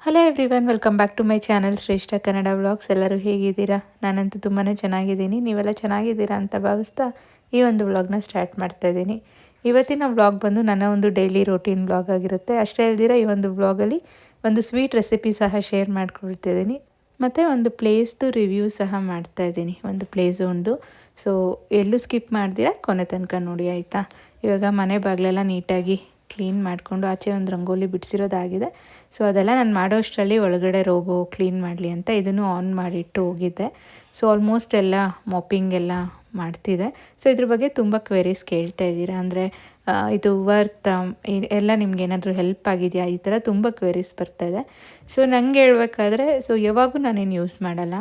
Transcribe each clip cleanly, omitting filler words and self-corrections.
Hello everyone, welcome back to my channel Shreshtha Kannada vlogs. ಎಲ್ಲರೂ ಹೇಗಿದ್ದೀರಾ? ನಾನಂತೂ ತುಂಬಾ ಚೆನ್ನಾಗಿದ್ದೀನಿ. ನೀವೆಲ್ಲ ಚೆನ್ನಾಗಿದ್ದೀರಾ ಅಂತ ಭಾವಿಸ್ತಾ ಈ ಒಂದು ವ್ಲಾಗ್ನ ಸ್ಟಾರ್ಟ್ ಮಾಡ್ತಾ ಇದ್ದೀನಿ. ಇವತ್ತಿನ ವ್ಲಾಗ್ ಬಂದು ನನ್ನ ಒಂದು ಡೈಲಿ ರೋಟೀನ್ ವ್ಲಾಗ್ ಆಗಿರುತ್ತೆ. ಅಷ್ಟೇ ಹೇಳ್ದಿರ ಈ ಒಂದು ವ್ಲಾಗಲ್ಲಿ ಒಂದು ಸ್ವೀಟ್ ರೆಸಿಪಿ ಸಹ ಶೇರ್ ಮಾಡ್ಕೊಳ್ತಿದ್ದೀನಿ. ಮತ್ತು ಒಂದು ಪ್ಲೇಸ್ದು ರಿವ್ಯೂ ಸಹ ಮಾಡ್ತಾ ಇದ್ದೀನಿ. ಒಂದು ಪ್ಲೇಸು ಒಂದು. ಸೊ ಎಲ್ಲೂ ಸ್ಕಿಪ್ ಮಾಡ್ದಿರಾ ಕೊನೆ ತನಕ ನೋಡಿ ಆಯಿತಾ. ಇವಾಗ ಮನೆ ಬಾಗಿಲೆಲ್ಲ ನೀಟಾಗಿ ಕ್ಲೀನ್ ಮಾಡಿಕೊಂಡು ಆಚೆ ಒಂದು ರಂಗೋಲಿ ಬಿಡಿಸಿರೋದಾಗಿದೆ. ಸೊ ಅದೆಲ್ಲ ನಾನು ಮಾಡೋ ಅಷ್ಟರಲ್ಲಿ ಒಳಗಡೆ ರೋಬೋ ಕ್ಲೀನ್ ಮಾಡಲಿ ಅಂತ ಇದನ್ನು ಆನ್ ಮಾಡಿಟ್ಟು ಹೋಗಿದ್ದೆ. ಸೊ ಆಲ್ಮೋಸ್ಟ್ ಎಲ್ಲ ಮಾಪಿಂಗ್ ಎಲ್ಲ ಮಾಡ್ತಿದೆ. ಸೊ ಇದ್ರ ಬಗ್ಗೆ ತುಂಬ ಕ್ವೆರೀಸ್ ಕೇಳ್ತಾ ಇದ್ದೀರಾ. ಅಂದರೆ ಇದು ವರ್ತ್ ಎಲ್ಲ ನಿಮ್ಗೆ ಏನಾದರೂ ಹೆಲ್ಪ್ ಆಗಿದೆಯಾ, ಈ ಥರ ತುಂಬ ಕ್ವೆರೀಸ್ ಬರ್ತಾಯಿದೆ. ಸೊ ನಂಗೆ ಹೇಳ್ಬೇಕಾದ್ರೆ ಯಾವಾಗೂ ನಾನೇನು ಯೂಸ್ ಮಾಡಲ್ಲ.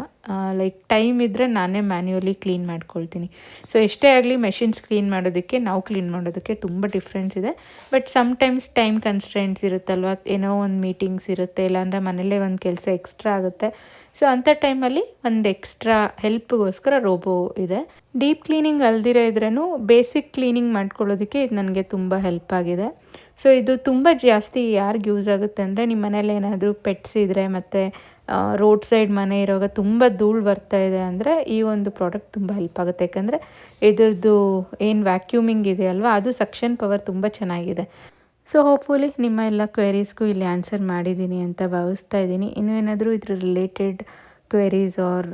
ಲೈಕ್ ಟೈಮ್ ಇದ್ದರೆ ನಾನೇ ಮ್ಯಾನ್ಯುವಲಿ ಕ್ಲೀನ್ ಮಾಡ್ಕೊಳ್ತೀನಿ. ಸೊ ಎಷ್ಟೇ ಆಗಲಿ ಮೆಷಿನ್ಸ್ ಕ್ಲೀನ್ ಮಾಡೋದಕ್ಕೆ ನಾವು ಕ್ಲೀನ್ ಮಾಡೋದಕ್ಕೆ ತುಂಬ ಡಿಫ್ರೆನ್ಸ್ ಇದೆ. ಬಟ್ ಸಮ್ಟೈಮ್ಸ್ ಟೈಮ್ ಕನ್ಸ್ಟ್ರೆಂಟ್ಸ್ ಇರುತ್ತಲ್ವ, ಏನೋ ಒಂದು ಮೀಟಿಂಗ್ಸ್ ಇರುತ್ತೆ, ಇಲ್ಲಾಂದರೆ ಮನೇಲೇ ಒಂದು ಕೆಲಸ ಎಕ್ಸ್ಟ್ರಾ ಆಗುತ್ತೆ. ಸೊ ಅಂಥ ಟೈಮಲ್ಲಿ ಒಂದು ಎಕ್ಸ್ಟ್ರಾ ಹೆಲ್ಪ್ಗೋಸ್ಕರ ರೋಬೋ ಇದೆ. ಡೀಪ್ ಕ್ಲೀನಿಂಗ್ ಅಲ್ದಿರೋ ಇದ್ರೂ ಬೇಸಿಕ್ ಕ್ಲೀನಿಂಗ್ ಮಾಡ್ಕೊಳ್ಳೋದಕ್ಕೆ ಇದು ನನಗೆ ತುಂಬ ಹೆಲ್ಪ್ ಆಗಿದೆ. ಸೊ ಇದು ತುಂಬ ಜಾಸ್ತಿ ಯಾರಿಗೆ ಯೂಸ್ ಆಗುತ್ತೆ ಅಂದರೆ, ನಿಮ್ಮ ಮನೇಲಿ ಏನಾದರೂ ಪೆಟ್ಸ್ ಇದ್ದರೆ ಮತ್ತು ರೋಡ್ ಸೈಡ್ ಮನೆ ಇರೋವಾಗ ತುಂಬ ಧೂಳು ಬರ್ತಾ ಇದೆ ಅಂದರೆ ಈ ಒಂದು ಪ್ರಾಡಕ್ಟ್ ತುಂಬ ಹೆಲ್ಪ್ ಆಗುತ್ತೆ. ಯಾಕಂದರೆ ಇದ್ರದ್ದು ಏನು ವ್ಯಾಕ್ಯೂಮಿಂಗ್ ಇದೆ ಅಲ್ವಾ, ಅದು ಸಕ್ಷನ್ ಪವರ್ ತುಂಬ ಚೆನ್ನಾಗಿದೆ. ಸೊ ಹೋಪ್ಫುಲಿ ನಿಮ್ಮ ಎಲ್ಲ ಕ್ವೆರೀಸ್ಗೂ ಇಲ್ಲಿ ಆನ್ಸರ್ ಮಾಡಿದ್ದೀನಿ ಅಂತ ಭಾವಿಸ್ತಾ ಇದ್ದೀನಿ. ಇನ್ನೂ ಏನಾದರೂ ಇದ್ರ ರಿಲೇಟೆಡ್ ಕ್ವೆರೀಸ್ ಆರ್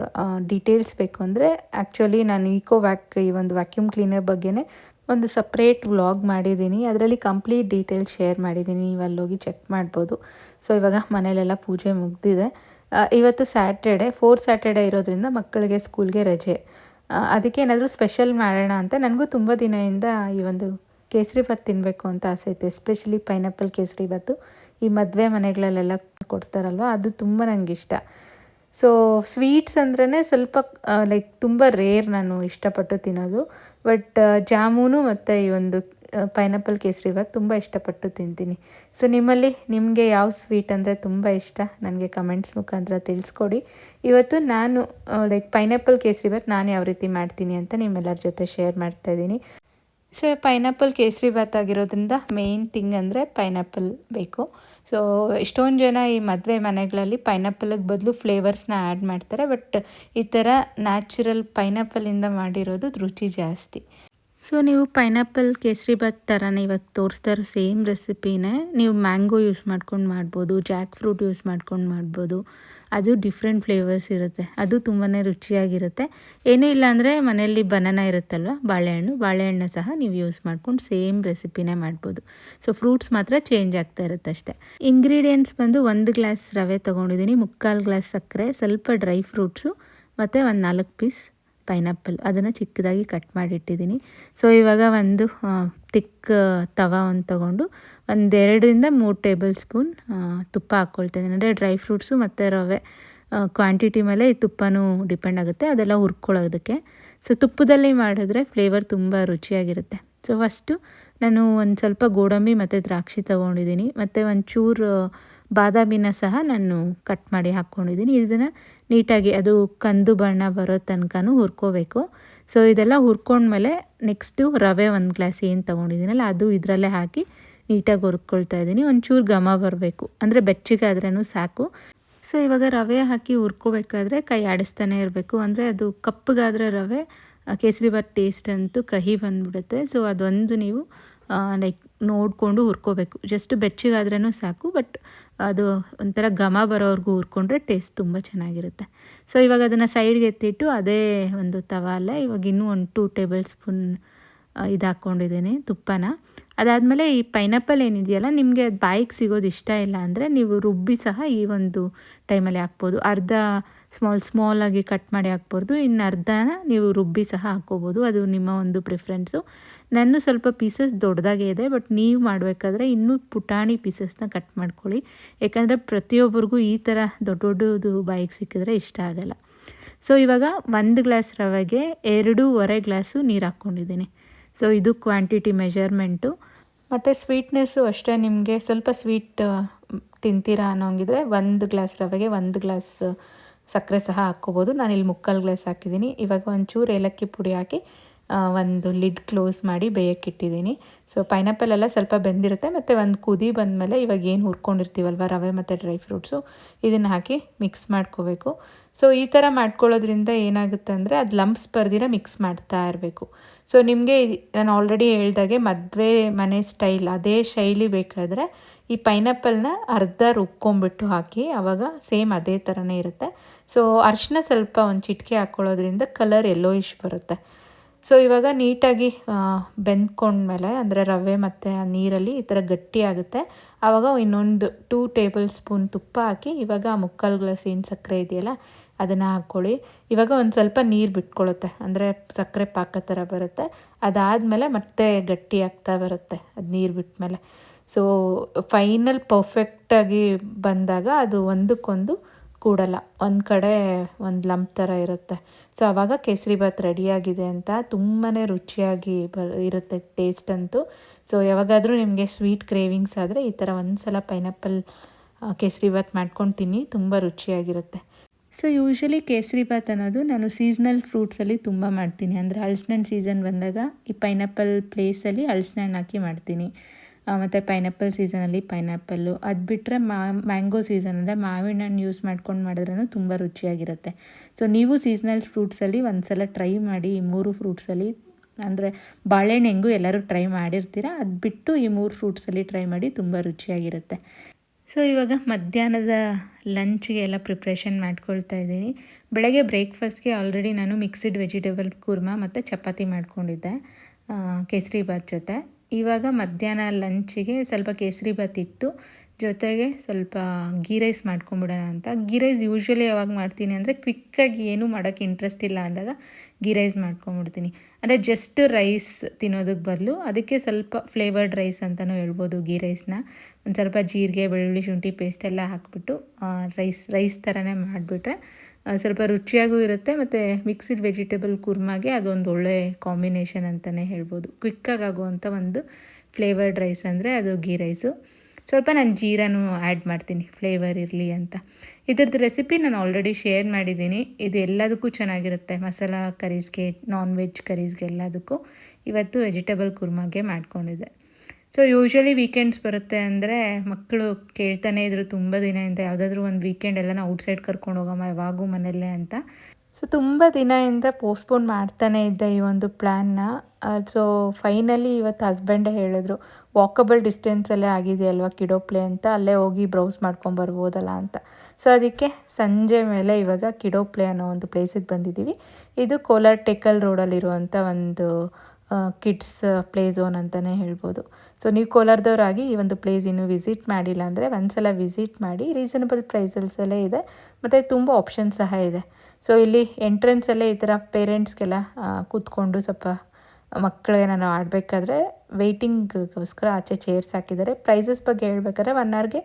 ಡೀಟೇಲ್ಸ್ ಬೇಕು ಅಂದರೆ ಆ್ಯಕ್ಚುಲಿ ನಾನು ಈ ಒಂದು ವ್ಯಾಕ್ಯೂಮ್ ಕ್ಲೀನರ್ ಬಗ್ಗೆನೇ ಒಂದು ಸಪ್ರೇಟ್ ವ್ಲಾಗ್ ಮಾಡಿದ್ದೀನಿ. ಅದರಲ್ಲಿ ಕಂಪ್ಲೀಟ್ ಡೀಟೇಲ್ಸ್ ಶೇರ್ ಮಾಡಿದ್ದೀನಿ, ನೀವು ಅಲ್ಲೋಗಿ ಚೆಕ್ ಮಾಡ್ಬೋದು. ಸೊ ಇವಾಗ ಮನೇಲೆಲ್ಲ ಪೂಜೆ ಮುಗಿದಿದೆ. ಇವತ್ತು ಸ್ಯಾಟರ್ಡೆ, 4th ಸ್ಯಾಟರ್ಡೆ ಇರೋದ್ರಿಂದ ಮಕ್ಕಳಿಗೆ ಸ್ಕೂಲ್ಗೆ ರಜೆ. ಅದಕ್ಕೆ ಏನಾದರೂ ಸ್ಪೆಷಲ್ ಮಾಡೋಣ ಅಂತ ನನಗೂ ತುಂಬ ದಿನದಿಂದ ಈ ಒಂದು ಕೇಸರಿಬಾತ್ ತಿನ್ನಬೇಕು ಅಂತ ಆಸೆ ಇತ್ತು. ಎಸ್ಪೆಷಲಿ ಪೈನಾಪಲ್ ಕೇಸರಿಬಾತು ಈ ಮದುವೆ ಮನೆಗಳಲ್ಲೆಲ್ಲ ಕೊಡ್ತಾರಲ್ವ, ಅದು ತುಂಬ ನನಗೆ ಇಷ್ಟ. ಸೊ ಸ್ವೀಟ್ಸ್ ಅಂದ್ರೇ ಸ್ವಲ್ಪ ಲೈಕ್ ತುಂಬ ರೇರ್ ನಾನು ಇಷ್ಟಪಟ್ಟು ತಿನ್ನೋದು. ಬಟ್ ಜಾಮೂನು ಮತ್ತು ಈ ಒಂದು ಪೈನಾಪಲ್ ಕೇಸರಿಬಾತ್ ತುಂಬ ಇಷ್ಟಪಟ್ಟು ತಿಂತೀನಿ. ಸೊ ನಿಮಗೆ ಯಾವ ಸ್ವೀಟ್ ಅಂದರೆ ತುಂಬ ಇಷ್ಟ ನನಗೆ ಕಮೆಂಟ್ಸ್ ಮುಖಾಂತರ ತಿಳಿಸ್ಕೊಡಿ. ಇವತ್ತು ನಾನು ಲೈಕ್ ಪೈನಾಪಲ್ ಕೇಸರಿಬಾತ್ ನಾನು ಯಾವ ರೀತಿ ಮಾಡ್ತೀನಿ ಅಂತ ನಿಮ್ಮೆಲ್ಲರ ಜೊತೆ ಶೇರ್ ಮಾಡ್ತಾಯಿದ್ದೀನಿ. ಸೊ ಪೈನಾಪಲ್ ಕೇಸರಿಬಾತ್ ಆಗಿರೋದ್ರಿಂದ ಮೇಯ್ನ್ ಥಿಂಗ್ ಅಂದರೆ ಪೈನಾಪಲ್ ಬೇಕು. ಸೊ ಎಷ್ಟೊಂದು ಜನ ಈ ಮದುವೆ ಮನೆಗಳಲ್ಲಿ ಪೈನಾಪಲ್ಗೆ ಬದಲು ಫ್ಲೇವರ್ಸ್ನ ಆ್ಯಡ್ ಮಾಡ್ತಾರೆ. ಬಟ್ ಈ ಥರ ನ್ಯಾಚುರಲ್ ಪೈನಾಪಲಿಂದ ಮಾಡಿರೋದು ರುಚಿ ಜಾಸ್ತಿ. ಸೊ ನೀವು ಪೈನಾಪಲ್ ಕೇಸರಿಬಾತ್ ಥರನೇ ಇವಾಗ ತೋರಿಸ್ತಾ ಇರೋ ಸೇಮ್ ರೆಸಿಪಿನೇ ನೀವು ಮ್ಯಾಂಗೋ ಯೂಸ್ ಮಾಡ್ಕೊಂಡು ಮಾಡ್ಬೋದು, ಜಾಕ್ ಫ್ರೂಟ್ ಯೂಸ್ ಮಾಡ್ಕೊಂಡು ಮಾಡ್ಬೋದು. ಅದು ಡಿಫ್ರೆಂಟ್ ಫ್ಲೇವರ್ಸ್ ಇರುತ್ತೆ, ಅದು ತುಂಬಾ ರುಚಿಯಾಗಿರುತ್ತೆ. ಏನೂ ಇಲ್ಲ ಅಂದರೆ ಮನೆಯಲ್ಲಿ ಬನಾನಾ ಇರುತ್ತಲ್ವ, ಬಾಳೆಹಣ್ಣು ಸಹ ನೀವು ಯೂಸ್ ಮಾಡ್ಕೊಂಡು ಸೇಮ್ ರೆಸಿಪಿನೇ ಮಾಡ್ಬೋದು. ಸೊ ಫ್ರೂಟ್ಸ್ ಮಾತ್ರ ಚೇಂಜ್ ಆಗ್ತಾ ಇರುತ್ತೆ ಅಷ್ಟೇ. ಇಂಗ್ರೀಡಿಯೆಂಟ್ಸ್ ಬಂದು 1 ಗ್ಲಾಸ್ ರವೆ ತೊಗೊಂಡಿದ್ದೀನಿ, 3/4 ಗ್ಲಾಸ್ ಸಕ್ಕರೆ, ಸ್ವಲ್ಪ ಡ್ರೈ ಫ್ರೂಟ್ಸು ಮತ್ತು ಒಂದು 4 ಪೀಸ್ ಪೈನಾಪಲ್, ಅದನ್ನು ಚಿಕ್ಕದಾಗಿ ಕಟ್ ಮಾಡಿಟ್ಟಿದ್ದೀನಿ. ಸೊ ಇವಾಗ ಒಂದು ತಿಕ್ ತವ ಒಂದು ತೊಗೊಂಡು 2-3 ಟೇಬಲ್ ಸ್ಪೂನ್ ತುಪ್ಪ ಹಾಕ್ಕೊಳ್ತಾಯಿದ್ದೀನಿ. ಅಂದರೆ ಡ್ರೈ ಫ್ರೂಟ್ಸು ಮತ್ತು ರವೆ ಕ್ವಾಂಟಿಟಿ ಮೇಲೆ ಈ ತುಪ್ಪನೂ ಡಿಪೆಂಡ್ ಆಗುತ್ತೆ, ಅದೆಲ್ಲ ಹುರ್ಕೊಳ್ಳೋದಕ್ಕೆ. ಸೊ ತುಪ್ಪದಲ್ಲಿ ಮಾಡಿದ್ರೆ ಫ್ಲೇವರ್ ತುಂಬ ರುಚಿಯಾಗಿರುತ್ತೆ. ಸೊ ಫಸ್ಟು ನಾನು ಒಂದು ಸ್ವಲ್ಪ ಗೋಡಂಬಿ ಮತ್ತು ದ್ರಾಕ್ಷಿ ತೊಗೊಂಡಿದ್ದೀನಿ, ಮತ್ತು ಒಂಚೂರು ಬಾದಾಮಿನ ಸಹ ನಾನು ಕಟ್ ಮಾಡಿ ಹಾಕ್ಕೊಂಡಿದ್ದೀನಿ. ಇದನ್ನು ನೀಟಾಗಿ ಅದು ಕಂದು ಬಣ್ಣ ಬರೋ ತನಕನೂ ಹುರ್ಕೋಬೇಕು. ಸೊ ಇದೆಲ್ಲ ಹುರ್ಕೊಂಡ್ಮೇಲೆ ನೆಕ್ಸ್ಟು ರವೆ 1 ಗ್ಲಾಸ್ ಏನು ತೊಗೊಂಡಿದ್ದೀನಲ್ಲ ಅದು ಇದರಲ್ಲೇ ಹಾಕಿ ನೀಟಾಗಿ ಹುರ್ಕೊಳ್ತಾ ಇದ್ದೀನಿ. ಒಂಚೂರು ಘಮ ಬರಬೇಕು, ಅಂದರೆ ಬೆಚ್ಚಗಾದ್ರೂ ಸಾಕು. ಸೊ ಇವಾಗ ರವೆ ಹಾಕಿ ಹುರ್ಕೋಬೇಕಾದ್ರೆ ಕೈ ಆಡಿಸ್ತಾನೆ ಇರಬೇಕು. ಅಂದರೆ ಅದು ಕಪ್ಪಗಾದರೆ ರವೆ ಕೇಸರಿಬಾತ್ ಟೇಸ್ಟ್ ಅಂತೂ ಕಹಿ ಬಂದುಬಿಡುತ್ತೆ. ಸೊ ಅದೊಂದು ನೀವು ಲೈಕ್ ನೋಡಿಕೊಂಡು ಹುರ್ಕೋಬೇಕು. ಜಸ್ಟ್ ಬೆಚ್ಚಗಾದ್ರೂ ಸಾಕು, ಬಟ್ ಅದು ಒಂಥರ ಘಮ ಬರೋವರೆಗೂ ಹುರ್ಕೊಂಡ್ರೆ ಟೇಸ್ಟ್ ತುಂಬ ಚೆನ್ನಾಗಿರುತ್ತೆ. ಸೊ ಇವಾಗ ಅದನ್ನು ಸೈಡ್ಗೆ ಎತ್ತಿಟ್ಟು ಅದೇ ಒಂದು ತವಾಲೆ ಇವಾಗ ಇನ್ನೂ ಒಂದು 2 ಟೇಬಲ್ ಸ್ಪೂನ್ ಇದು ಹಾಕ್ಕೊಂಡಿದ್ದೀನಿ ತುಪ್ಪನ. ಅದಾದಮೇಲೆ ಈ ಪೈನಾಪಲ್ ಏನಿದೆಯಲ್ಲ, ನಿಮಗೆ ಅದು ಬಾಯಿಗೆ ಸಿಗೋದು ಇಷ್ಟ ಇಲ್ಲ ಅಂದರೆ ನೀವು ರುಬ್ಬಿ ಸಹ ಈ ಒಂದು ಟೈಮಲ್ಲಿ ಹಾಕ್ಬೋದು. ಅರ್ಧ ಸ್ಮಾಲಾಗಿ ಕಟ್ ಮಾಡಿ ಹಾಕ್ಬೋದು, ಇನ್ನು ಅರ್ಧನ ನೀವು ರುಬ್ಬಿ ಸಹ ಹಾಕ್ಕೋಬೋದು. ಅದು ನಿಮ್ಮ ಒಂದು ಪ್ರಿಫ್ರೆನ್ಸು. ನನ್ನ ಸ್ವಲ್ಪ ಪೀಸಸ್ ದೊಡ್ಡದಾಗೇ ಇದೆ, ಬಟ್ ನೀವು ಮಾಡಬೇಕಾದ್ರೆ ಇನ್ನೂ ಪುಟಾಣಿ ಪೀಸಸ್ನ ಕಟ್ ಮಾಡ್ಕೊಳ್ಳಿ. ಯಾಕಂದರೆ ಪ್ರತಿಯೊಬ್ಬರಿಗೂ ಈ ಥರ ದೊಡ್ಡದು ಬಾಯಿಗೆ ಸಿಕ್ಕಿದ್ರೆ ಇಷ್ಟ ಆಗಲ್ಲ. ಸೊ ಇವಾಗ 1 ಗ್ಲಾಸ್ ರವೆಗೆ 2.5 ಗ್ಲಾಸು ನೀರು ಹಾಕ್ಕೊಂಡಿದ್ದೀನಿ. ಸೊ ಇದು ಕ್ವಾಂಟಿಟಿ ಮೆಜರ್ಮೆಂಟು. ಮತ್ತು ಸ್ವೀಟ್ನೆಸ್ಸು ಅಷ್ಟೇ, ನಿಮಗೆ ಸ್ವಲ್ಪ ಸ್ವೀಟ್ ತಿಂತೀರಾ ಅನ್ನೋಂಗಿದ್ರೆ 1 ಗ್ಲಾಸ್ ರವೆಗೆ 1 ಗ್ಲಾಸ್ ಸಕ್ಕರೆ ಸಹ ಹಾಕ್ಕೋಬೋದು. ನಾನಿಲ್ಲಿ 3/4 ಗ್ಲಾಸ್ ಹಾಕಿದ್ದೀನಿ. ಇವಾಗ ಒಂಚೂರು ಏಲಕ್ಕಿ ಪುಡಿ ಹಾಕಿ ಒಂದು ಲಿಡ್ ಕ್ಲೋಸ್ ಮಾಡಿ ಬೇಯಕ್ಕಿಟ್ಟಿದ್ದೀನಿ. ಸೊ ಪೈನಾಪಲ್ ಎಲ್ಲ ಸ್ವಲ್ಪ ಬೆಂದಿರುತ್ತೆ, ಮತ್ತು ಒಂದು ಕುದಿ ಬಂದಮೇಲೆ ಇವಾಗ ಏನು ಹುರ್ಕೊಂಡಿರ್ತೀವಲ್ವ ರವೆ ಮತ್ತು ಡ್ರೈ ಫ್ರೂಟ್ಸು, ಇದನ್ನು ಹಾಕಿ ಮಿಕ್ಸ್ ಮಾಡ್ಕೋಬೇಕು. ಸೊ ಈ ಥರ ಮಾಡ್ಕೊಳ್ಳೋದ್ರಿಂದ ಏನಾಗುತ್ತೆ ಅಂದರೆ ಅದು ಲಂಪ್ಸ್ ಬರ್ದಿರ ಮಿಕ್ಸ್ ಮಾಡ್ತಾ ಇರಬೇಕು. ಸೊ ನಿಮಗೆ ನಾನು ಆಲ್ರೆಡಿ ಹೇಳ್ದಾಗೆ ಮದುವೆ ಮನೆ ಸ್ಟೈಲ್ ಅದೇ ಶೈಲಿ ಬೇಕಾದರೆ ಈ ಪೈನಾಪಲ್ನ ಅರ್ಧ ರುಬ್ಕೊಂಬಿಟ್ಟು ಹಾಕಿ, ಆವಾಗ ಸೇಮ್ ಅದೇ ಥರನೇ ಇರುತ್ತೆ. ಸೊ ಅರಿಶಿನ ಸ್ವಲ್ಪ ಒಂದು ಚಿಟಿಕೆ ಹಾಕ್ಕೊಳ್ಳೋದ್ರಿಂದ ಕಲರ್ ಯೆಲ್ಲೋಯಿಶ್ ಬರುತ್ತೆ. ಸೊ ಇವಾಗ ನೀಟಾಗಿ ಬೆಂದ್ಕೊಂಡ್ಮೇಲೆ ಅಂದರೆ ರವೆ ಮತ್ತು ನೀರಲ್ಲಿ ಈ ಥರ ಗಟ್ಟಿ ಆಗುತ್ತೆ. ಆವಾಗ ಇನ್ನೊಂದು 2 ಟೇಬಲ್ ಸ್ಪೂನ್ ತುಪ್ಪ ಹಾಕಿ ಇವಾಗ 3/4 ಗ್ಲಾಸ್ ಏನು ಸಕ್ಕರೆ ಇದೆಯಲ್ಲ ಅದನ್ನು ಹಾಕ್ಕೊಳ್ಳಿ. ಇವಾಗ ಒಂದು ಸ್ವಲ್ಪ ನೀರು ಬಿಟ್ಕೊಳ್ಳುತ್ತೆ, ಅಂದರೆ ಸಕ್ಕರೆ ಪಾಕ ಥರ ಬರುತ್ತೆ. ಅದಾದಮೇಲೆ ಮತ್ತೆ ಗಟ್ಟಿ ಆಗ್ತಾ ಬರುತ್ತೆ ಅದು ನೀರು ಬಿಟ್ಮೇಲೆ. ಸೊ ಫೈನಲ್ ಪರ್ಫೆಕ್ಟಾಗಿ ಬಂದಾಗ ಅದು ಒಂದಕ್ಕೊಂದು ಕೂಡಲ್ಲ, ಒಂದು ಕಡೆ ಒಂದು ಲಂಪ್ ಥರ ಇರುತ್ತೆ. ಸೊ ಆವಾಗ ಕೇಸರಿಬಾತ್ ರೆಡಿಯಾಗಿದೆ ಅಂತ. ತುಂಬಾ ರುಚಿಯಾಗಿ ಇರುತ್ತೆ ಟೇಸ್ಟ್ ಅಂತೂ. ಸೊ ಯಾವಾಗಾದರೂ ನಿಮಗೆ ಸ್ವೀಟ್ ಕ್ರೇವಿಂಗ್ಸ್ ಆದರೆ ಈ ಥರ ಒಂದು ಸಲ ಪೈನಾಪಲ್ ಕೇಸರಿಬಾತ್ ಮಾಡ್ಕೊಂಡು ತಿನ್ನಿ, ತುಂಬ ರುಚಿಯಾಗಿರುತ್ತೆ. ಸೊ ಯೂಶ್ವಲಿ ಕೇಸರಿಬಾತ್ ಅನ್ನೋದು ನಾನು ಸೀಸ್ನಲ್ ಫ್ರೂಟ್ಸಲ್ಲಿ ತುಂಬ ಮಾಡ್ತೀನಿ. ಅಂದರೆ ಹಲಸಿನಣ್ಣು ಸೀಸನ್ ಬಂದಾಗ ಈ ಪೈನಾಪಲ್ ಪ್ಲೇಸಲ್ಲಿ ಹಲಸಿನಣ್ಣು ಹಾಕಿ ಮಾಡ್ತೀನಿ. ಮತ್ತು ಪೈನಾಪಲ್ ಸೀಸನಲ್ಲಿ ಪೈನಾಪಲ್ಲು, ಅದು ಬಿಟ್ಟರೆ ಮ್ಯಾಂಗೋ ಸೀಸನ್ ಅಂದರೆ ಮಾವಿನ ಹಣ್ಣು ಯೂಸ್ ಮಾಡ್ಕೊಂಡು ಮಾಡಿದ್ರೂ ತುಂಬ ರುಚಿಯಾಗಿರುತ್ತೆ. ಸೊ ನೀವು ಸೀಸ್ನಲ್ ಫ್ರೂಟ್ಸಲ್ಲಿ ಒಂದು ಸಲ ಟ್ರೈ ಮಾಡಿ. ಈ 3 ಫ್ರೂಟ್ಸಲ್ಲಿ ಅಂದರೆ ಬಾಳೆಹಣ್ಣು ಹೆಂಗೂ ಎಲ್ಲರೂ ಟ್ರೈ ಮಾಡಿರ್ತೀರ, ಅದು ಬಿಟ್ಟು ಈ 3 ಫ್ರೂಟ್ಸಲ್ಲಿ ಟ್ರೈ ಮಾಡಿ, ತುಂಬ ರುಚಿಯಾಗಿರುತ್ತೆ. ಸೊ ಇವಾಗ ಮಧ್ಯಾಹ್ನದ ಲಂಚ್ಗೆ ಎಲ್ಲ ಪ್ರಿಪ್ರೇಷನ್ ಮಾಡ್ಕೊಳ್ತಾ ಇದ್ದೀನಿ. ಬೆಳಗ್ಗೆ ಬ್ರೇಕ್ಫಾಸ್ಟ್ಗೆ ಆಲ್ರೆಡಿ ನಾನು ಮಿಕ್ಸ್ಡ್ ವೆಜಿಟೇಬಲ್ ಕುರ್ಮಾ ಮತ್ತು ಚಪಾತಿ ಮಾಡ್ಕೊಂಡಿದ್ದೆ ಕೇಸರಿಬಾತ್ ಜೊತೆ. ಇವಾಗ ಮಧ್ಯಾಹ್ನ ಲಂಚಿಗೆ ಸ್ವಲ್ಪ ಕೇಸರಿಬಾತ್ ಇತ್ತು, ಜೊತೆಗೆ ಸ್ವಲ್ಪ ಗೀ ರೈಸ್ ಮಾಡ್ಕೊಂಬಿಡೋಣ ಅಂತ. ಗೀ ರೈಸ್ ಯೂಶ್ವಲಿ ಯಾವಾಗ ಮಾಡ್ತೀನಿ ಅಂದರೆ ಕ್ವಿಕ್ಕಾಗಿ ಏನೂ ಮಾಡೋಕ್ಕೆ ಇಂಟ್ರೆಸ್ಟ್ ಇಲ್ಲ ಅಂದಾಗ ಗೀ ರೈಸ್ ಮಾಡ್ಕೊಂಬಿಡ್ತೀನಿ. ಅಂದರೆ ಜಸ್ಟ್ ರೈಸ್ ತಿನ್ನೋದಕ್ಕೆ ಬದಲು ಅದಕ್ಕೆ ಸ್ವಲ್ಪ ಫ್ಲೇವರ್ಡ್ ರೈಸ್ ಅಂತಲೂ ಹೇಳ್ಬೋದು. ಗೀ ರೈಸ್ನ ಒಂದು ಸ್ವಲ್ಪ ಜೀರಿಗೆ, ಬೆಳ್ಳುಳ್ಳಿ, ಶುಂಠಿ ಪೇಸ್ಟ್ ಎಲ್ಲ ಹಾಕ್ಬಿಟ್ಟು ರೈಸ್ ಥರನೇ ಮಾಡಿಬಿಟ್ರೆ ಸ್ವಲ್ಪ ರುಚಿಯಾಗೂ ಇರುತ್ತೆ. ಮತ್ತು ಮಿಕ್ಸ್ಡ್ ವೆಜಿಟೇಬಲ್ ಕುರ್ಮಾಗೆ ಅದೊಂದು ಒಳ್ಳೆ ಕಾಂಬಿನೇಷನ್ ಅಂತಲೇ ಹೇಳ್ಬೋದು. ಕ್ವಿಕ್ಕಾಗಿ ಆಗುವಂಥ ಒಂದು ಫ್ಲೇವರ್ಡ್ ರೈಸ್ ಅಂದರೆ ಅದು ಗೀ ರೈಸು. ಸ್ವಲ್ಪ ನಾನು ಜೀರಾನು ಆ್ಯಡ್ ಮಾಡ್ತೀನಿ ಫ್ಲೇವರ್ ಇರಲಿ ಅಂತ. ಇದ್ರದ್ದು ರೆಸಿಪಿ ನಾನು ಆಲ್ರೆಡಿ ಶೇರ್ ಮಾಡಿದ್ದೀನಿ. ಇದು ಎಲ್ಲದಕ್ಕೂ ಚೆನ್ನಾಗಿರುತ್ತೆ, ಮಸಾಲ ಕರೀಸ್ಗೆ, ನಾನ್ ವೆಜ್ ಕರೀಸ್ಗೆ ಎಲ್ಲದಕ್ಕೂ. ಇವತ್ತು ವೆಜಿಟೇಬಲ್ ಕುರ್ಮಾಗೆ ಮಾಡ್ಕೊಂಡಿದ್ದೆ. ಸೊ ಯೂಶ್ವಲಿ ವೀಕೆಂಡ್ಸ್ ಬರುತ್ತೆ ಅಂದರೆ ಮಕ್ಕಳು ಕೇಳ್ತಾನೆ ಇದ್ರು ತುಂಬ ದಿನದಿಂದ ಯಾವುದಾದ್ರೂ ಒಂದು ವೀಕೆಂಡ್ ಎಲ್ಲ ಔಟ್ಸೈಡ್ ಕರ್ಕೊಂಡು ಹೋಗಮ್ಮ ಯಾವಾಗೂ ಮನೆಯಲ್ಲೇ ಅಂತ. ಸೊ ತುಂಬ ದಿನದಿಂದ ಪೋಸ್ಟ್ಪೋನ್ ಮಾಡ್ತಾನೆ ಇದ್ದೆ ಈ ಒಂದು ಪ್ಲ್ಯಾನ್ನ. ಸೊ ಫೈನಲಿ ಇವತ್ತು ಹಸ್ಬೆಂಡೇ ಹೇಳಿದ್ರು, ವಾಕಬಲ್ ಡಿಸ್ಟೆನ್ಸಲ್ಲೇ ಆಗಿದೆಯಲ್ವ ಕಿಡೋಪ್ಲೆ ಅಂತ, ಅಲ್ಲೇ ಹೋಗಿ ಬ್ರೌಸ್ ಮಾಡ್ಕೊಂಬರ್ಬೋದಲ್ಲ ಅಂತ. ಸೊ ಅದಕ್ಕೆ ಸಂಜೆ ಮೇಲೆ ಇವಾಗ ಕಿಡೋಪ್ಲೆ ಅನ್ನೋ ಒಂದು ಪ್ಲೇಸಿಗೆ ಬಂದಿದ್ದೀವಿ. ಇದು ಕೋಲಾರ ಟೆಕ್ಕಲ್ ರೋಡಲ್ಲಿರುವಂಥ ಒಂದು ಕಿಡ್ಸ್ ಪ್ಲೇ ಝೋನ್ ಅಂತಲೇ ಹೇಳ್ಬೋದು. ಸೊ ನೀವು ಕೋಲಾರದವರಾಗಿ ಈ ಒಂದು ಪ್ಲೇಸ್ ಇನ್ನೂ ವಿಸಿಟ್ ಮಾಡಿಲ್ಲ ಅಂದರೆ ಒಂದು ಸಲ ವಿಸಿಟ್ ಮಾಡಿ. ರೀಸನಬಲ್ ಪ್ರೈಸಲ್ಸಲ್ಲೇ ಇದೆ ಮತ್ತು ತುಂಬ ಆಪ್ಷನ್ ಸಹ ಇದೆ. ಸೊ ಇಲ್ಲಿ ಎಂಟ್ರೆನ್ಸಲ್ಲೇ ಈ ಥರ ಪೇರೆಂಟ್ಸ್ಗೆಲ್ಲ ಕೂತ್ಕೊಂಡು ಸ್ವಲ್ಪ ಮಕ್ಕಳಿಗೆ ನಾನು ಆಡಬೇಕಾದ್ರೆ ವೆಯ್ಟಿಂಗ್ಗೋಸ್ಕರ ಆಚೆ ಚೇರ್ಸ್ ಹಾಕಿದ್ದಾರೆ. ಪ್ರೈಸಸ್ ಬಗ್ಗೆ ಹೇಳ್ಬೇಕಾದ್ರೆ 1 ಅವರ್ಗೆ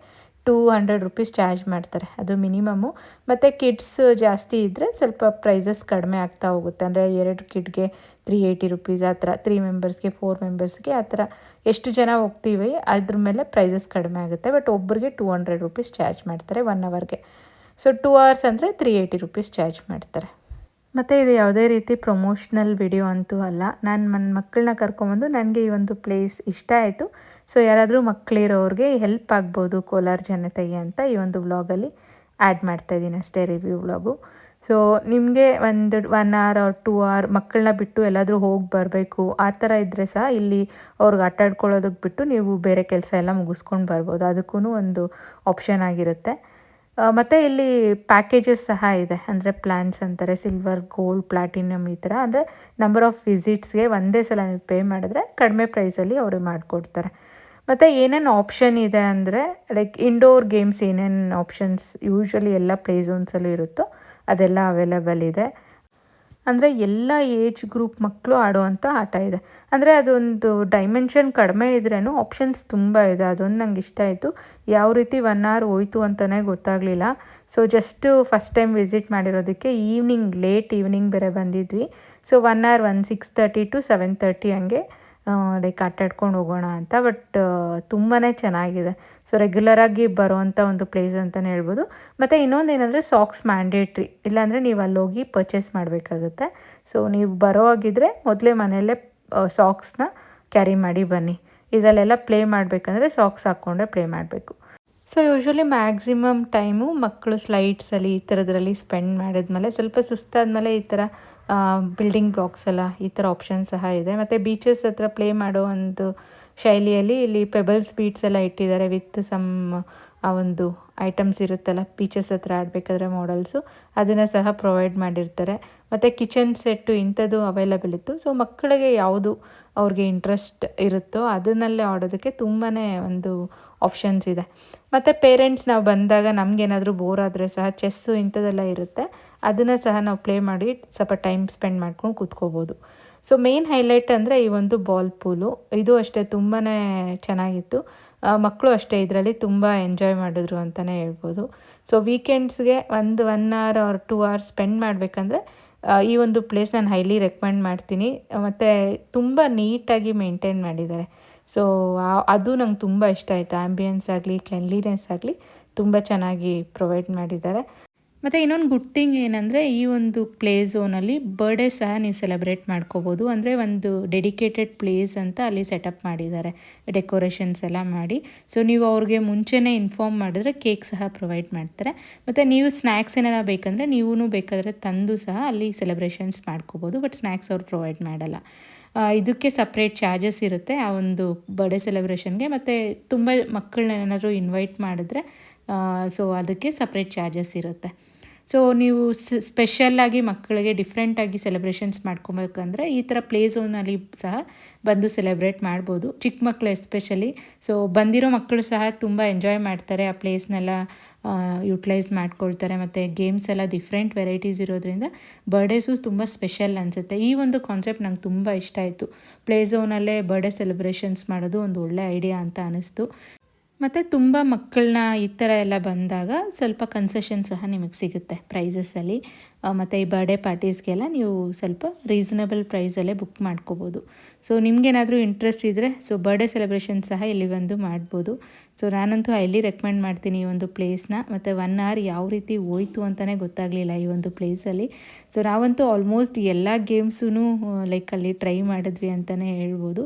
200 ರುಪೀಸ್ ಚಾರ್ಜ್ ಮಾಡ್ತಾರೆ, ಅದು ಮಿನಿಮಮ್ಮು. ಮತ್ತು ಕಿಡ್ಸ್ ಜಾಸ್ತಿ ಇದ್ದರೆ ಸ್ವಲ್ಪ ಪ್ರೈಸಸ್ ಕಡಿಮೆ ಆಗ್ತಾ ಹೋಗುತ್ತೆ. ಅಂದರೆ 2 ಕಿಡ್ಗೆ 380 ರುಪೀಸ್ ಆ ಥರ, 3 ಮೆಂಬರ್ಸ್ಗೆ 4 ಮೆಂಬರ್ಸ್ಗೆ ಆ ಥರ ಎಷ್ಟು ಜನ ಹೋಗ್ತೀವಿ ಅದ್ರ ಮೇಲೆ ಪ್ರೈಸಸ್ ಕಡಿಮೆ ಆಗುತ್ತೆ. ಬಟ್ ಒಬ್ಬರಿಗೆ 200 ರುಪೀಸ್ ಚಾರ್ಜ್ ಮಾಡ್ತಾರೆ 1 ಅವರ್ಗೆ. ಸೊ 2 ಅವರ್ಸ್ ಅಂದರೆ 380 ರುಪೀಸ್ ಚಾರ್ಜ್ ಮಾಡ್ತಾರೆ. ಮತ್ತು ಇದು ಯಾವುದೇ ರೀತಿ ಪ್ರಮೋಷ್ನಲ್ ವಿಡಿಯೋ ಅಂತೂ ಅಲ್ಲ. ನಾನು ನನ್ನ ಮಕ್ಕಳನ್ನ ಕರ್ಕೊಂಬಂದು ನನಗೆ ಈ ಒಂದು ಪ್ಲೇಸ್ ಇಷ್ಟ ಆಯಿತು, ಸೊ ಯಾರಾದರೂ ಮಕ್ಕಳಿರೋರಿಗೆ ಹೆಲ್ಪ್ ಆಗ್ಬೋದು ಕೋಲಾರ ಜನತೆಗೆ ಅಂತ ಈ ಒಂದು ವ್ಲಾಗಲ್ಲಿ ಆ್ಯಡ್ ಮಾಡ್ತಾಯಿದ್ದೀನಿ ಅಷ್ಟೇ ರಿವ್ಯೂ ವ್ಲಾಗು. ಸೊ ನಿಮಗೆ ಒಂದು 1 ಅವರ್ ಆರ್ 2 ಅವರ್ ಮಕ್ಕಳನ್ನ ಬಿಟ್ಟು ಎಲ್ಲಾದರೂ ಹೋಗಿ ಬರಬೇಕು ಆ ಥರ ಇದ್ದರೆ ಸಹ ಇಲ್ಲಿ ಅವ್ರಿಗೆ ಆಟ ಆಡ್ಕೊಳ್ಳೋದಕ್ಕೆ ಬಿಟ್ಟು ನೀವು ಬೇರೆ ಕೆಲಸ ಎಲ್ಲ ಮುಗಿಸ್ಕೊಂಡು ಬರ್ಬೋದು. ಅದಕ್ಕೂ ಒಂದು ಆಪ್ಷನ್ ಆಗಿರುತ್ತೆ. ಮತ್ತು ಇಲ್ಲಿ ಪ್ಯಾಕೇಜಸ್ ಸಹ ಇದೆ. ಅಂದರೆ ಪ್ಲ್ಯಾನ್ಸ್ ಅಂತಾರೆ, ಸಿಲ್ವರ್, ಗೋಲ್ಡ್, ಪ್ಲಾಟಿನಮ್ ಈ ಥರ. ಅಂದರೆ ನಂಬರ್ ಆಫ್ ವಿಸಿಟ್ಸ್ಗೆ ಒಂದೇ ಸಲ ನೀವು ಪೇ ಮಾಡಿದ್ರೆ ಕಡಿಮೆ ಪ್ರೈಸಲ್ಲಿ ಅವರು ಮಾಡಿಕೊಡ್ತಾರೆ. ಮತ್ತು ಏನೇನು ಆಪ್ಷನ್ ಇದೆ ಅಂದರೆ ಲೈಕ್ ಇಂಡೋರ್ ಗೇಮ್ಸ್ ಏನೇನು ಆಪ್ಷನ್ಸ್ ಯೂಶ್ವಲಿ ಎಲ್ಲ ಪ್ಲೇ ಝೋನ್ಸಲ್ಲೂ ಇರುತ್ತೋ ಅದೆಲ್ಲ ಅವೈಲೇಬಲ್ ಇದೆ. ಅಂದರೆ ಎಲ್ಲ ಏಜ್ ಗ್ರೂಪ್ ಮಕ್ಕಳು ಆಡುವಂಥ ಆಟ ಇದೆ. ಅಂದರೆ ಅದೊಂದು ಡೈಮೆನ್ಷನ್ ಕಡಿಮೆ ಇದ್ರೂ ಆಪ್ಷನ್ಸ್ ತುಂಬ ಇದೆ. ಅದೊಂದು ನಂಗೆ ಇಷ್ಟ ಆಯಿತು. ಯಾವ ರೀತಿ 1 ಅವರ್ ಹೋಯ್ತು ಅಂತಲೇ ಗೊತ್ತಾಗಲಿಲ್ಲ. So just first time visit ಮಾಡಿರೋದಕ್ಕೆ ಲೇಟ್ ಈವ್ನಿಂಗ್ ಬೇರೆ ಬಂದಿದ್ವಿ. ಸೊ 1 ಅವರ್ 6:30 to 7:30 ಹಂಗೆ ಲೈಕ್ ಆಟ ಆಡ್ಕೊಂಡು ಹೋಗೋಣ ಅಂತ. ಬಟ್ ತುಂಬಾ ಚೆನ್ನಾಗಿದೆ. ಸೊ ರೆಗ್ಯುಲರಾಗಿ ಬರೋವಂಥ ಒಂದು ಪ್ಲೇಸ್ ಅಂತಲೇ ಹೇಳ್ಬೋದು. ಮತ್ತು ಇನ್ನೊಂದೇನೆಂದರೆ ಸಾಕ್ಸ್ ಮ್ಯಾಂಡೇಟ್ರಿ, ಇಲ್ಲಾಂದರೆ ನೀವು ಅಲ್ಲೋಗಿ ಪರ್ಚೇಸ್ ಮಾಡಬೇಕಾಗುತ್ತೆ. ಸೊ ನೀವು ಬರೋ ಹಾಗಿದ್ರೆ ಮೊದಲೇ ಮನೆಯಲ್ಲೇ ಸಾಕ್ಸ್ನ ಕ್ಯಾರಿ ಮಾಡಿ ಬನ್ನಿ. ಇದರಲ್ಲೆಲ್ಲ ಪ್ಲೇ ಮಾಡಬೇಕಂದ್ರೆ ಸಾಕ್ಸ್ ಹಾಕ್ಕೊಂಡೇ ಪ್ಲೇ ಮಾಡಬೇಕು. ಸೊ ಯೂಶ್ವಲಿ ಮ್ಯಾಕ್ಸಿಮಮ್ ಟೈಮು ಮಕ್ಕಳು ಸ್ಲೈಡ್ಸಲ್ಲಿ ಈ ಥರದ್ರಲ್ಲಿ ಸ್ಪೆಂಡ್ ಮಾಡಿದ್ಮೇಲೆ ಸ್ವಲ್ಪ ಸುಸ್ತಾದಮೇಲೆ ಈ ಥರ ಬಿಲ್ಡಿಂಗ್ ಬ್ಲಾಕ್ಸ್ ಎಲ್ಲ ಈ ಥರ ಆಪ್ಷನ್ ಸಹ ಇದೆ. ಮತ್ತು ಬೀಚಸ್ ಹತ್ರ ಪ್ಲೇ ಮಾಡೋ ಒಂದು ಶೈಲಿಯಲ್ಲಿ ಇಲ್ಲಿ ಪೆಬಲ್ಸ್ ಬೀಟ್ಸ್ ಎಲ್ಲ ಇಟ್ಟಿದ್ದಾರೆ ವಿತ್ ಸಮ್ ಆ ಒಂದು ಐಟಮ್ಸ್ ಇರುತ್ತಲ್ಲ ಬೀಚಸ್ ಹತ್ರ ಆಡಬೇಕಾದ್ರೆ ಮಾಡಲ್ಸು, ಅದನ್ನು ಸಹ ಪ್ರೊವೈಡ್ ಮಾಡಿರ್ತಾರೆ. ಮತ್ತು ಕಿಚನ್ ಸೆಟ್ಟು ಇಂಥದ್ದು ಅವೈಲೇಬಲ್ ಇತ್ತು. ಸೊ ಮಕ್ಕಳಿಗೆ ಯಾವುದು ಅವ್ರಿಗೆ ಇಂಟ್ರೆಸ್ಟ್ ಇರುತ್ತೋ ಅದನ್ನಲ್ಲೇ ಆಡೋದಕ್ಕೆ ತುಂಬಾ ಒಂದು ಆಪ್ಷನ್ಸ್ ಇದೆ. ಮತ್ತು ಪೇರೆಂಟ್ಸ್ ನಾವು ಬಂದಾಗ ನಮಗೇನಾದರೂ ಬೋರ್ ಆದರೆ ಸಹ ಚೆಸ್ಸು ಇಂಥದ್ದೆಲ್ಲ ಇರುತ್ತೆ. ಅದನ್ನು ಸಹ ನಾವು ಪ್ಲೇ ಮಾಡಿ ಸ್ವಲ್ಪ ಟೈಮ್ ಸ್ಪೆಂಡ್ ಮಾಡ್ಕೊಂಡು ಕೂತ್ಕೋಬೋದು. ಸೊ ಮೇನ್ ಹೈಲೈಟ್ ಅಂದರೆ ಈ ಒಂದು ಬಾಲ್ ಪೂಲು, ಇದು ಅಷ್ಟೇ ತುಂಬಾ ಚೆನ್ನಾಗಿತ್ತು. ಮಕ್ಕಳು ಅಷ್ಟೇ ಇದರಲ್ಲಿ ತುಂಬ ಎಂಜಾಯ್ ಮಾಡಿದ್ರು ಅಂತಲೇ ಹೇಳ್ಬೋದು. ಸೊ ವೀಕೆಂಡ್ಸ್ಗೆ 1 ಅವರ್ ಆರ್ 2 ಅವರ್ಸ್ ಸ್ಪೆಂಡ್ ಮಾಡಬೇಕಂದ್ರೆ ಈ ಒಂದು ಪ್ಲೇಸ್ ನಾನು ಹೈಲಿ ರೆಕಮೆಂಡ್ ಮಾಡ್ತೀನಿ. ಮತ್ತು ತುಂಬ ನೀಟಾಗಿ ಮೇಂಟೈನ್ ಮಾಡಿದ್ದಾರೆ. ಸೊ ಅದು ನಂಗೆ ತುಂಬ ಇಷ್ಟ ಆಯಿತು. ಆ್ಯಂಬಿಯನ್ಸ್ ಆಗಲಿ ಕ್ಲೆನ್ಲಿನೆಸ್ ಆಗಲಿ ತುಂಬ ಚೆನ್ನಾಗಿ ಪ್ರೊವೈಡ್ ಮಾಡಿದ್ದಾರೆ. ಮತ್ತು ಇನ್ನೊಂದು ಗುಡ್ ಥಿಂಗ್ ಏನಂದರೆ ಈ ಒಂದು ಪ್ಲೇ ಝೋನಲ್ಲಿ ಬರ್ಡೇ ಸಹ ನೀವು ಸೆಲೆಬ್ರೇಟ್ ಮಾಡ್ಕೋಬೋದು. ಅಂದರೆ ಒಂದು ಡೆಡಿಕೇಟೆಡ್ ಪ್ಲೇಸ್ ಅಂತ ಅಲ್ಲಿ ಸೆಟಪ್ ಮಾಡಿದ್ದಾರೆ, ಡೆಕೋರೇಷನ್ಸ್ ಎಲ್ಲ ಮಾಡಿ. ಸೊ ನೀವು ಅವ್ರಿಗೆ ಮುಂಚೆನೇ ಇನ್ಫಾರ್ಮ್ ಮಾಡಿದ್ರೆ ಕೇಕ್ ಸಹ ಪ್ರೊವೈಡ್ ಮಾಡ್ತಾರೆ. ಮತ್ತು ನೀವು ಸ್ನ್ಯಾಕ್ಸ್ ಏನಾರ ಬೇಕಂದರೆ ನೀವೂ ಬೇಕಾದರೆ ತಂದು ಸಹ ಅಲ್ಲಿ ಸೆಲೆಬ್ರೇಷನ್ಸ್ ಮಾಡ್ಕೋಬೋದು. ಬಟ್ ಸ್ನ್ಯಾಕ್ಸ್ ಅವ್ರು ಪ್ರೊವೈಡ್ ಮಾಡಲ್ಲ. ಇದಕ್ಕೆ ಸಪ್ರೇಟ್ ಚಾರ್ಜಸ್ ಇರುತ್ತೆ ಆ ಒಂದು ಬರ್ಡೇ ಸೆಲೆಬ್ರೇಷನ್ಗೆ. ಮತ್ತು ತುಂಬ ಮಕ್ಕಳನ್ನ ಏನಾದರೂ ಇನ್ವೈಟ್ ಮಾಡಿದ್ರೆ ಸೊ ಅದಕ್ಕೆ ಸಪ್ರೇಟ್ ಚಾರ್ಜಸ್ ಇರುತ್ತೆ. ಸೊ ನೀವು ಸ್ಪೆಷಲ್ಲಾಗಿ ಮಕ್ಕಳಿಗೆ ಡಿಫ್ರೆಂಟಾಗಿ ಸೆಲೆಬ್ರೇಷನ್ಸ್ ಮಾಡ್ಕೊಬೇಕಂದ್ರೆ ಈ ಥರ ಪ್ಲೇ ಝೋನಲ್ಲಿ ಸಹ ಬಂದು ಸೆಲೆಬ್ರೇಟ್ ಮಾಡ್ಬೋದು, ಚಿಕ್ಕ ಮಕ್ಕಳು ಎಸ್ಪೆಷಲಿ. ಸೊ ಬಂದಿರೋ ಮಕ್ಕಳು ಸಹ ತುಂಬ ಎಂಜಾಯ್ ಮಾಡ್ತಾರೆ, ಆ ಪ್ಲೇಸ್ನೆಲ್ಲ ಯುಟಿಲೈಸ್ ಮಾಡ್ಕೊಳ್ತಾರೆ. ಮತ್ತು ಗೇಮ್ಸ್ ಎಲ್ಲ ಡಿಫ್ರೆಂಟ್ ವೆರೈಟೀಸ್ ಇರೋದ್ರಿಂದ ಬರ್ಡೇಸು ತುಂಬ ಸ್ಪೆಷಲ್ ಅನಿಸುತ್ತೆ. ಈ ಒಂದು ಕಾನ್ಸೆಪ್ಟ್ ನಂಗೆ ತುಂಬ ಇಷ್ಟ ಆಯಿತು. ಪ್ಲೇ ಝೋನಲ್ಲೇ ಬರ್ಡೇ ಸೆಲೆಬ್ರೇಷನ್ಸ್ ಮಾಡೋದು ಒಂದು ಒಳ್ಳೆ ಐಡಿಯಾ ಅಂತ ಅನ್ನಿಸ್ತು. ಮತ್ತು ತುಂಬ ಮಕ್ಕಳನ್ನ ಈ ಥರ ಎಲ್ಲ ಬಂದಾಗ ಸ್ವಲ್ಪ ಕನ್ಸೆಷನ್ ಸಹ ನಿಮಗೆ ಸಿಗುತ್ತೆ ಪ್ರೈಸಸಲ್ಲಿ. ಮತ್ತು ಈ ಬರ್ಡೇ ಪಾರ್ಟೀಸ್ಗೆಲ್ಲ ನೀವು ಸ್ವಲ್ಪ ರೀಸನಬಲ್ ಪ್ರೈಸಲ್ಲೇ ಬುಕ್ ಮಾಡ್ಕೋಬೋದು. ಸೊ ನಿಮಗೇನಾದರೂ ಇಂಟ್ರೆಸ್ಟ್ ಇದ್ದರೆ ಸೊ ಬರ್ಡೇ ಸೆಲೆಬ್ರೇಷನ್ ಸಹ ಇಲ್ಲಿ ಬಂದು ಮಾಡ್ಬೋದು. ಸೊ ನಾನಂತೂ ಹೈಲಿ ರೆಕಮೆಂಡ್ ಮಾಡ್ತೀನಿ ಈ ಒಂದು ಪ್ಲೇಸ್ನ. ಮತ್ತು 1 ಅವರ್ ಯಾವ ರೀತಿ ಹೋಯ್ತು ಅಂತಲೇ ಗೊತ್ತಾಗಲಿಲ್ಲ ಈ ಒಂದು ಪ್ಲೇಸಲ್ಲಿ. ಸೊ ನಾವಂತೂ ಆಲ್ಮೋಸ್ಟ್ ಎಲ್ಲ ಗೇಮ್ಸೂ ಲೈಕ್ ಅಲ್ಲಿ ಟ್ರೈ ಮಾಡಿದ್ವಿ ಅಂತಲೇ ಹೇಳ್ಬೋದು.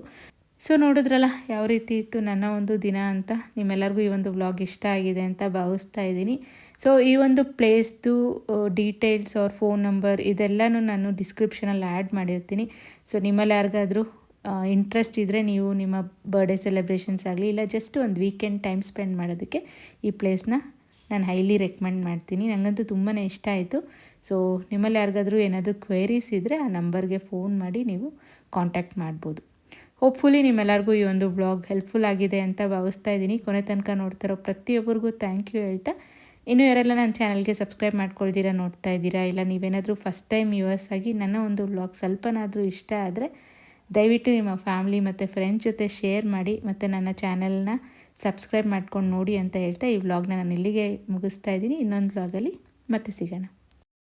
ಸೊ ನೋಡಿದ್ರಲ್ಲ ಯಾವ ರೀತಿ ಇತ್ತು ನನ್ನ ಒಂದು ದಿನ ಅಂತ. ನಿಮ್ಮೆಲ್ಲರಿಗೂ ಈ ಒಂದು ವ್ಲಾಗ್ ಇಷ್ಟ ಆಗಿದೆ ಅಂತ ಭಾವಿಸ್ತಾ ಇದ್ದೀನಿ. ಸೊ ಈ ಒಂದು ಪ್ಲೇಸ್ದು ಡೀಟೇಲ್ಸ್ ಅವ್ರ ಫೋನ್ ನಂಬರ್ ಇದೆಲ್ಲನೂ ನಾನು ಡಿಸ್ಕ್ರಿಪ್ಷನಲ್ಲಿ ಆ್ಯಡ್ ಮಾಡಿರ್ತೀನಿ. ಸೊ ನಿಮ್ಮಲ್ಲಿ ಯಾರಿಗಾದರೂ ಇಂಟ್ರೆಸ್ಟ್ ಇದ್ದರೆ ನೀವು ನಿಮ್ಮ ಬರ್ಡೇ ಸೆಲೆಬ್ರೇಷನ್ಸ್ ಆಗಲಿ ಇಲ್ಲ ಜಸ್ಟ್ ಒಂದು ವೀಕೆಂಡ್ ಟೈಮ್ ಸ್ಪೆಂಡ್ ಮಾಡೋದಕ್ಕೆ ಈ ಪ್ಲೇಸ್ನ ನಾನು ಹೈಲಿ ರೆಕಮೆಂಡ್ ಮಾಡ್ತೀನಿ. ನನಗಂತೂ ತುಂಬಾ ಇಷ್ಟ ಆಯಿತು. ಸೊ ನಿಮ್ಮಲ್ಲಿ ಯಾರಿಗಾದರೂ ಏನಾದರೂ ಕ್ವೆರೀಸ್ ಇದ್ದರೆ ಆ ನಂಬರ್ಗೆ ಫೋನ್ ಮಾಡಿ ನೀವು ಕಾಂಟ್ಯಾಕ್ಟ್ ಮಾಡ್ಬೋದು. ಹೋಪ್ಫುಲಿ ನಿಮ್ಮೆಲ್ಲರಿಗೂ ಈ ಒಂದು ವ್ಲಾಗ್ ಹೆಲ್ಪ್ಫುಲ್ ಆಗಿದೆ ಅಂತ ಭಾವಿಸ್ತಾ ಇದ್ದೀನಿ. ಕೊನೆ ತನಕ ನೋಡ್ತಿರೋ ಪ್ರತಿಯೊಬ್ಬರಿಗೂ ಥ್ಯಾಂಕ್ ಯು ಹೇಳ್ತಾ, ಇನ್ನೂ ಯಾರೆಲ್ಲ ನನ್ನ ಚಾನಲ್ಗೆ ಸಬ್ಸ್ಕ್ರೈಬ್ ಮಾಡ್ಕೊಳ್ತೀರಾ ನೋಡ್ತಾ ಇದ್ದೀರಾ, ಇಲ್ಲ ನೀವೇನಾದರೂ ಫಸ್ಟ್ ಟೈಮ್ ವ್ಯೂವರ್ಸ್ ಆಗಿ ನನ್ನ ಒಂದು ವ್ಲಾಗ್ ಸ್ವಲ್ಪನಾದರೂ ಇಷ್ಟ ಆದರೆ ದಯವಿಟ್ಟು ನಿಮ್ಮ ಫ್ಯಾಮಿಲಿ ಮತ್ತು ಫ್ರೆಂಡ್ಸ್ ಜೊತೆ ಶೇರ್ ಮಾಡಿ ಮತ್ತು ನನ್ನ ಚಾನಲ್ನ ಸಬ್ಸ್ಕ್ರೈಬ್ ಮಾಡ್ಕೊಂಡು ನೋಡಿ ಅಂತ ಹೇಳ್ತಾ ಈ ವ್ಲಾಗ್ನ ನಾನು ಇಲ್ಲಿಗೆ ಮುಗಿಸ್ತಾ ಇದ್ದೀನಿ. ಇನ್ನೊಂದು ವ್ಲಾಗಲ್ಲಿ ಮತ್ತೆ ಸಿಗೋಣ.